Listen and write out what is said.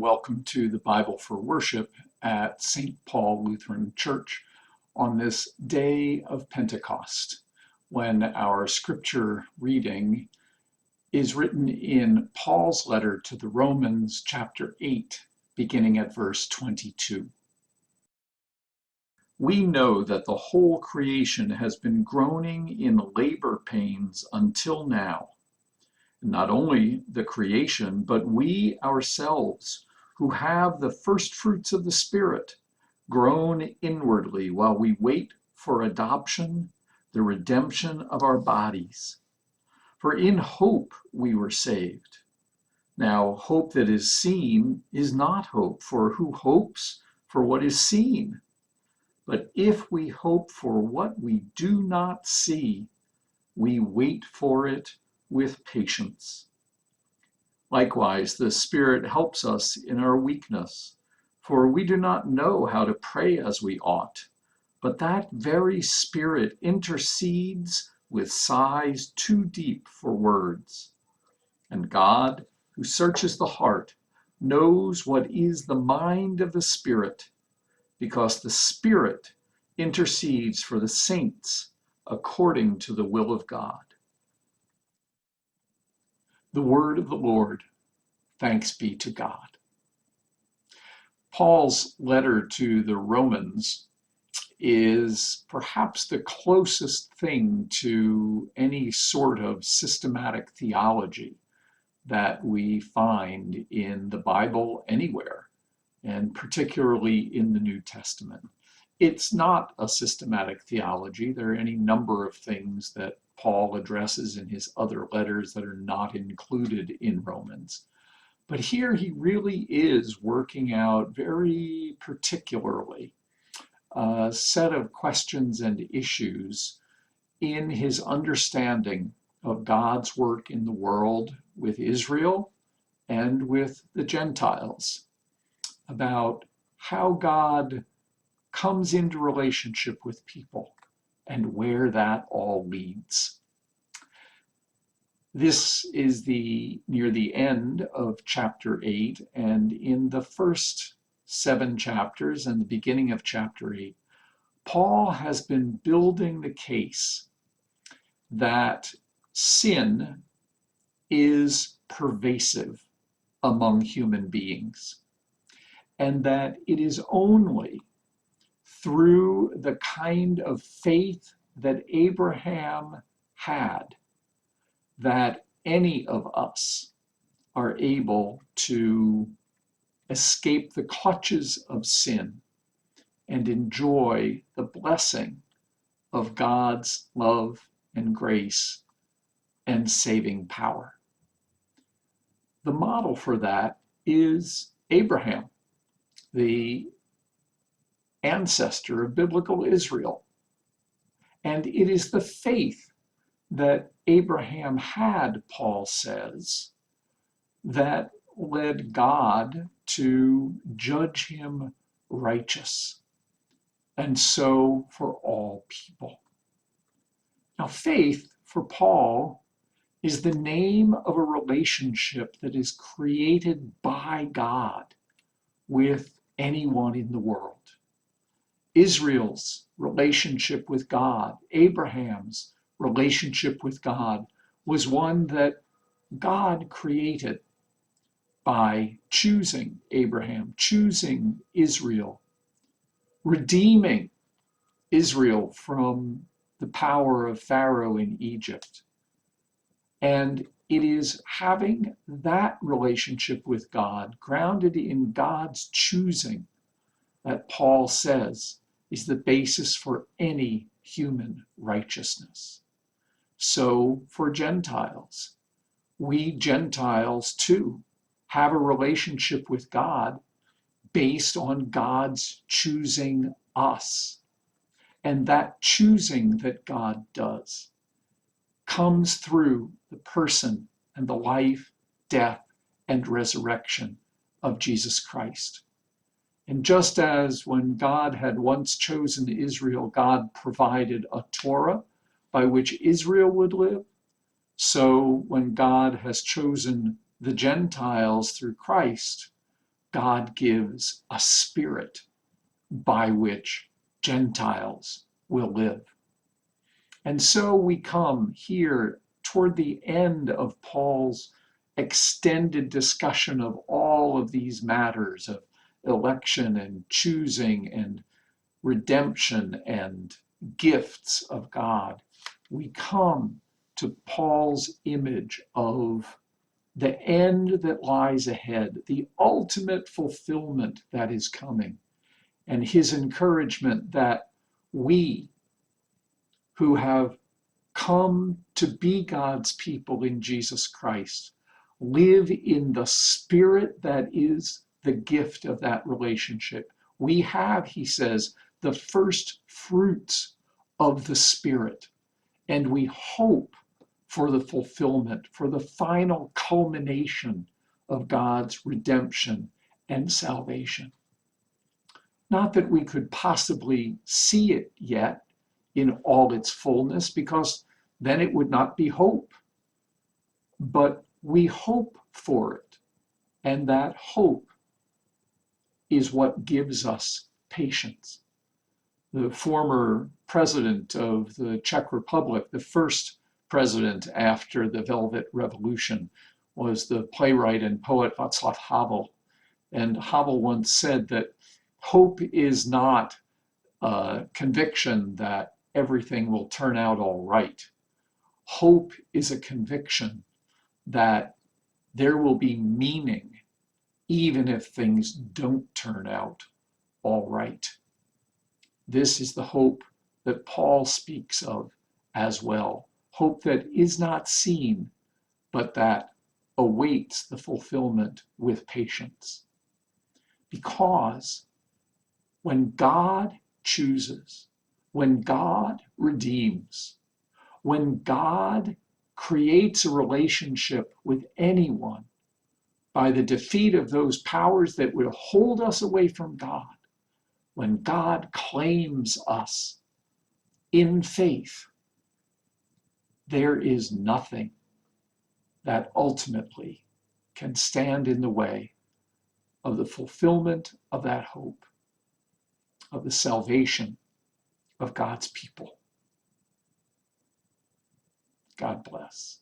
welcome to the Bible for Worship at St. Paul Lutheran Church on this day of Pentecost, when our scripture reading is written in Paul's letter to the Romans, chapter 8, beginning at verse 22. We know that the whole creation has been groaning in labor pains until now. Not only the creation, but we ourselves, who have the first fruits of the Spirit, groan inwardly while we wait for adoption, the redemption of our bodies. For in hope we were saved. Now, hope that is seen is not hope, for who hopes for what is seen? But if we hope for what we do not see, we wait for it with patience. Likewise, the Spirit helps us in our weakness, for we do not know how to pray as we ought, but that very Spirit intercedes with sighs too deep for words. And God, who searches the heart, knows what is the mind of the Spirit, because the Spirit intercedes for the saints according to the will of God. The word of the Lord. Thanks be to God. Paul's letter to the Romans is perhaps the closest thing to any sort of systematic theology that we find in the Bible anywhere, and particularly in the New Testament. It's not a systematic theology. There are any number of things that Paul addresses in his other letters that are not included in Romans. But here he really is working out very particularly a set of questions and issues in his understanding of God's work in the world with Israel and with the Gentiles, about how God comes into relationship with people and where that all leads. This is near the end of chapter 8, and in the first 7 chapters and the beginning of chapter 8, Paul has been building the case that sin is pervasive among human beings, and that it is only through the kind of faith that Abraham had that any of us are able to escape the clutches of sin and enjoy the blessing of God's love and grace and saving power. The model for that is Abraham, the ancestor of biblical Israel. And it is the faith that Abraham had, Paul says, that led God to judge him righteous, and so for all people. Now, faith for Paul is the name of a relationship that is created by God with anyone in the world. Israel's relationship with God, Abraham's relationship with God, was one that God created by choosing Abraham, choosing Israel, redeeming Israel from the power of Pharaoh in Egypt. And it is having that relationship with God, grounded in God's choosing, that Paul says is the basis for any human righteousness. So for Gentiles, we Gentiles too have a relationship with God based on God's choosing us. And that choosing that God does comes through the person and the life, death, and resurrection of Jesus Christ. And just as when God had once chosen Israel, God provided a Torah by which Israel would live, so when God has chosen the Gentiles through Christ, God gives a spirit by which Gentiles will live. And so we come here toward the end of Paul's extended discussion of all of these matters of election and choosing and redemption and gifts of God. We come to Paul's image of the end that lies ahead, the ultimate fulfillment that is coming, and his encouragement that we who have come to be God's people in Jesus Christ live in the spirit that is the gift of that relationship. We have, he says, the first fruits of the Spirit, and we hope for the fulfillment, for the final culmination of God's redemption and salvation. Not that we could possibly see it yet in all its fullness, because then it would not be hope. But we hope for it, and that hope is what gives us patience. The former president of the Czech Republic, the first president after the Velvet Revolution, was the playwright and poet Václav Havel. And Havel once said that hope is not a conviction that everything will turn out all right. Hope is a conviction that there will be meaning even if things don't turn out all right. This is the hope that Paul speaks of as well. Hope that is not seen, but that awaits the fulfillment with patience. Because when God chooses, when God redeems, when God creates a relationship with anyone by the defeat of those powers that would hold us away from God, when God claims us in faith, there is nothing that ultimately can stand in the way of the fulfillment of that hope, of the salvation of God's people. God bless.